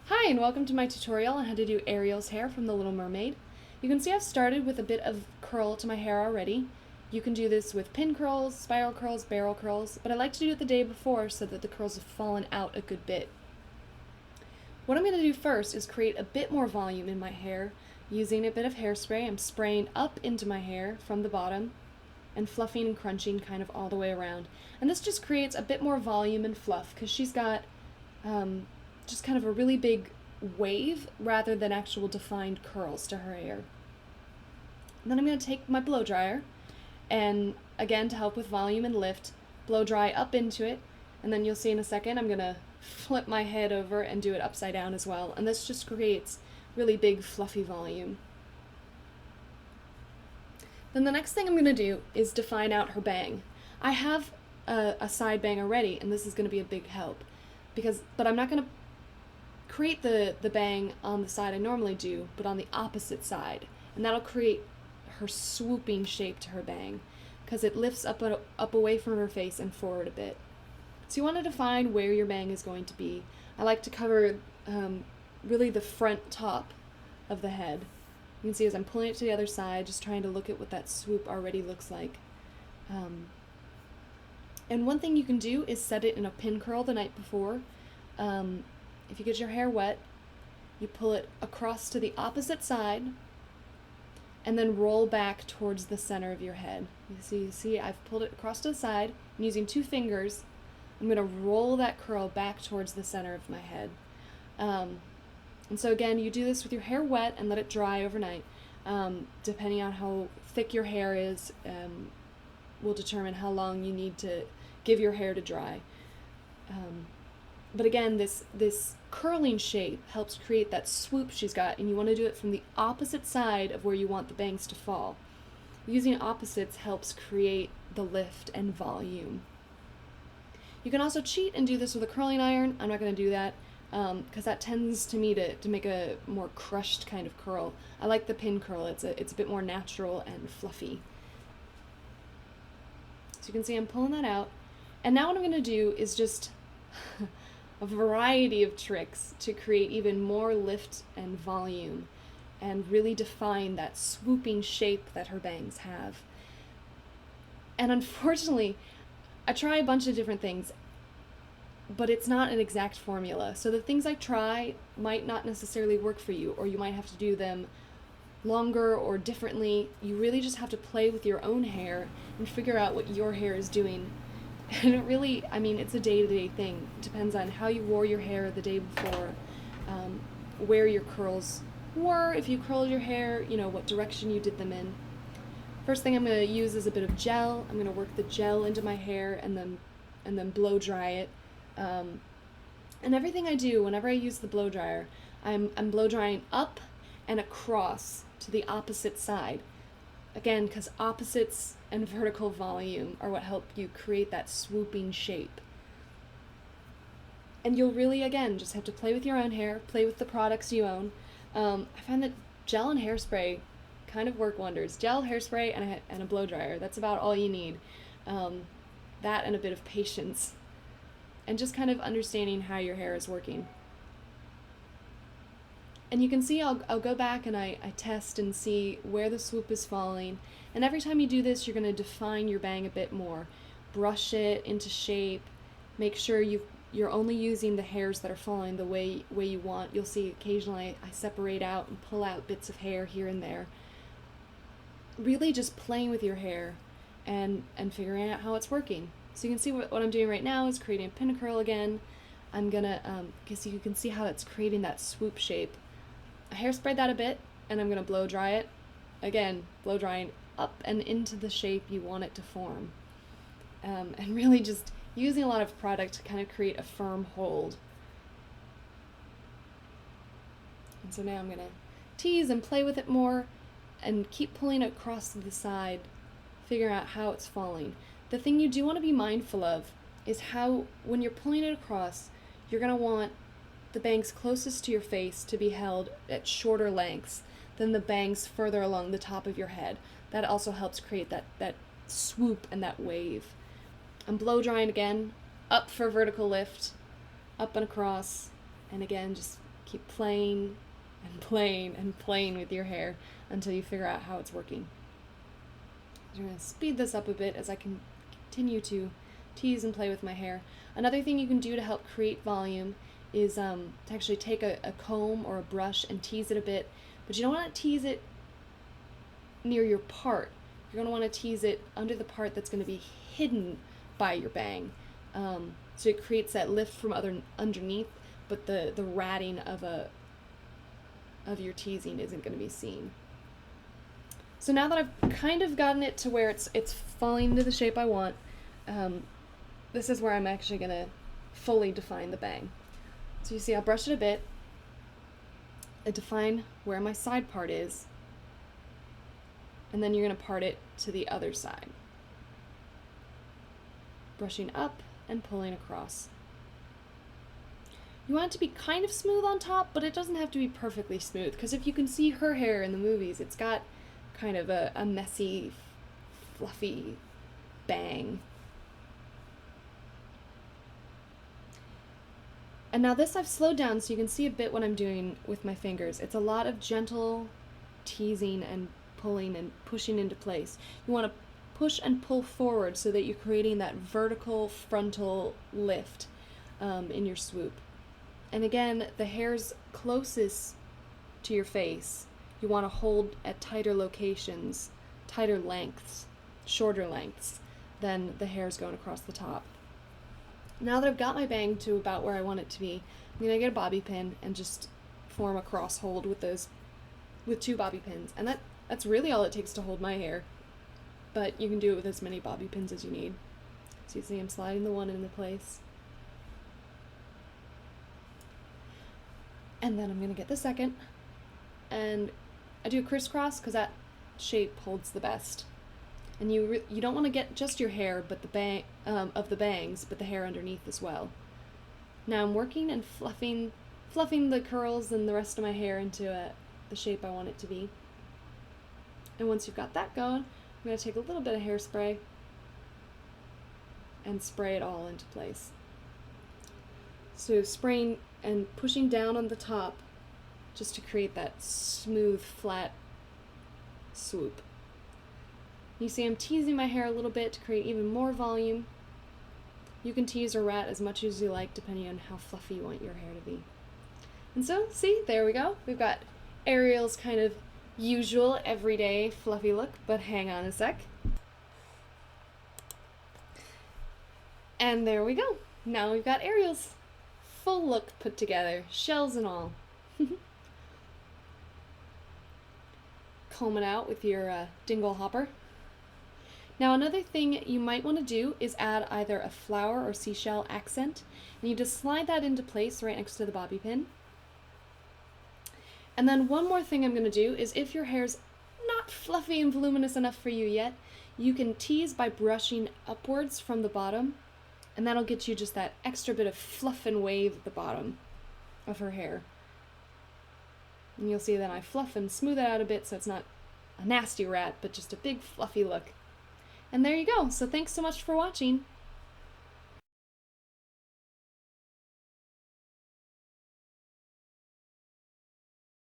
Hi, and welcome to my tutorial on how to do Ariel's hair from The Little Mermaid. You can see I've started with a bit of curl to my hair already. You can do this with pin curls, spiral curls, barrel curls, but I like to do it the day before so that the curls have fallen out a good bit. What I'm going to do first is create a bit more volume in my hair using a bit of hairspray. I'm spraying up into my hair from the bottom and fluffing and crunching kind of all the way around. And this just creates a bit more volume and fluff because she's got just kind of a really big wave rather than actual defined curls to her hair. And then I'm going to take my blow dryer and, again, to help with volume and lift, blow dry up into it, and then you'll see in a second I'm going to flip my head over and do it upside down as well, and this just creates really big fluffy volume. Then the next thing I'm going to do is define out her bang. I have a side bang already, and this is going to be a big help, but I'm not going to create the bang on the side I normally do, but on the opposite side, and that'll create her swooping shape to her bang because it lifts up away from her face and forward a bit. So you want to define where your bang is going to be. I like to cover really the front top of the head. You can see as I'm pulling it to the other side, just trying to look at what that swoop already looks like. And one thing you can do is set it in a pin curl the night before. If you get your hair wet, you pull it across to the opposite side and then roll back towards the center of your head. You see I've pulled it across to the side, and using 2 fingers, I'm going to roll that curl back towards the center of my head. And so again, you do this with your hair wet and let it dry overnight. Depending on how thick your hair is, will determine how long you need to give your hair to dry. But again, this curling shape helps create that swoop she's got, and you want to do it from the opposite side of where you want the bangs to fall. Using opposites helps create the lift and volume. You can also cheat and do this with a curling iron. I'm not going to do that because that tends to make a more crushed kind of curl. I like the pin curl. It's a bit more natural and fluffy. So you can see I'm pulling that out. And now what I'm going to do is just a variety of tricks to create even more lift and volume and really define that swooping shape that her bangs have. And unfortunately, I try a bunch of different things, but it's not an exact formula. So the things I try might not necessarily work for you, or you might have to do them longer or differently. You really just have to play with your own hair and figure out what your hair is doing. And it really, it's a day-to-day thing. It depends on how you wore your hair the day before, where your curls were, if you curled your hair, what direction you did them in. First thing I'm going to use is a bit of gel. I'm going to work the gel into my hair and then blow dry it. And everything I do, whenever I use the blow dryer, I'm blow drying up and across to the opposite side. Again, because opposites and vertical volume are what help you create that swooping shape. And you'll really, again, just have to play with your own hair, play with the products you own. I find that gel and hairspray kind of work wonders. Gel, hairspray, and a blow dryer. That's about all you need. That and a bit of patience. And just kind of understanding how your hair is working. And you can see I'll go back and I test and see where the swoop is falling. And every time you do this, you're going to define your bang a bit more. Brush it into shape. Make sure you're only using the hairs that are falling the way you want. You'll see occasionally I separate out and pull out bits of hair here and there. Really just playing with your hair and figuring out how it's working. So you can see what I'm doing right now is creating a pin curl again. I'm going to, guess you can see how it's creating that swoop shape. I hairspray that a bit, and I'm going to blow dry it. Again, blow drying up and into the shape you want it to form. And really just using a lot of product to kind of create a firm hold. And so now I'm going to tease and play with it more and keep pulling it across to the side, figure out how it's falling. The thing you do want to be mindful of is how, when you're pulling it across, you're going to want the bangs closest to your face to be held at shorter lengths than the bangs further along the top of your head. That also helps create that swoop and that wave. I'm blow drying again, up for vertical lift, up and across, and again just Keep playing and playing and playing with your hair until you figure out how it's working. So I'm going to speed this up a bit as I can continue to tease and play with my hair. Another thing you can do to help create volume is to actually take a comb or a brush and tease it a bit, but you don't want to tease it near your part. You're going to want to tease it under the part that's going to be hidden by your bang. So it creates that lift from underneath, but the ratting of your teasing isn't going to be seen. So now that I've kind of gotten it to where it's falling into the shape I want, this is where I'm actually going to fully define the bang. So you see, I'll brush it a bit. I define where my side part is, and then you're going to part it to the other side. Brushing up and pulling across. You want it to be kind of smooth on top, but it doesn't have to be perfectly smooth, because if you can see her hair in the movies, it's got kind of a messy, fluffy bang. And now this I've slowed down so you can see a bit what I'm doing with my fingers. It's a lot of gentle teasing and pulling and pushing into place. You want to push and pull forward so that you're creating that vertical frontal lift in your swoop. And again, the hairs closest to your face, you want to hold at tighter locations, tighter lengths, shorter lengths than the hairs going across the top. Now that I've got my bang to about where I want it to be, I'm going to get a bobby pin and just form a cross hold with two bobby pins. And that's really all it takes to hold my hair. But you can do it with as many bobby pins as you need. So you see I'm sliding the one into place. And then I'm going to get the second. And I do a crisscross because that shape holds the best. And you don't want to get just your hair, but the bang of the bangs, but the hair underneath as well. Now I'm working and fluffing the curls and the rest of my hair into the shape I want it to be. And once you've got that going, I'm going to take a little bit of hairspray and spray it all into place. So spraying and pushing down on the top just to create that smooth, flat swoop. You see I'm teasing my hair a little bit to create even more volume. You can tease or rat as much as you like depending on how fluffy you want your hair to be. And so, see, there we go. We've got Ariel's kind of usual, everyday, fluffy look, but hang on a sec. And there we go. Now we've got Ariel's full look put together, shells and all. Comb it out with your dingle hopper. Now another thing you might want to do is add either a flower or seashell accent, and you just slide that into place right next to the bobby pin. And then one more thing I'm going to do is, if your hair's not fluffy and voluminous enough for you yet, you can tease by brushing upwards from the bottom, and that'll get you just that extra bit of fluff and wave at the bottom of her hair. And you'll see that I fluff and smooth it out a bit so it's not a nasty rat, but just a big fluffy look. And there you go. So thanks so much for watching.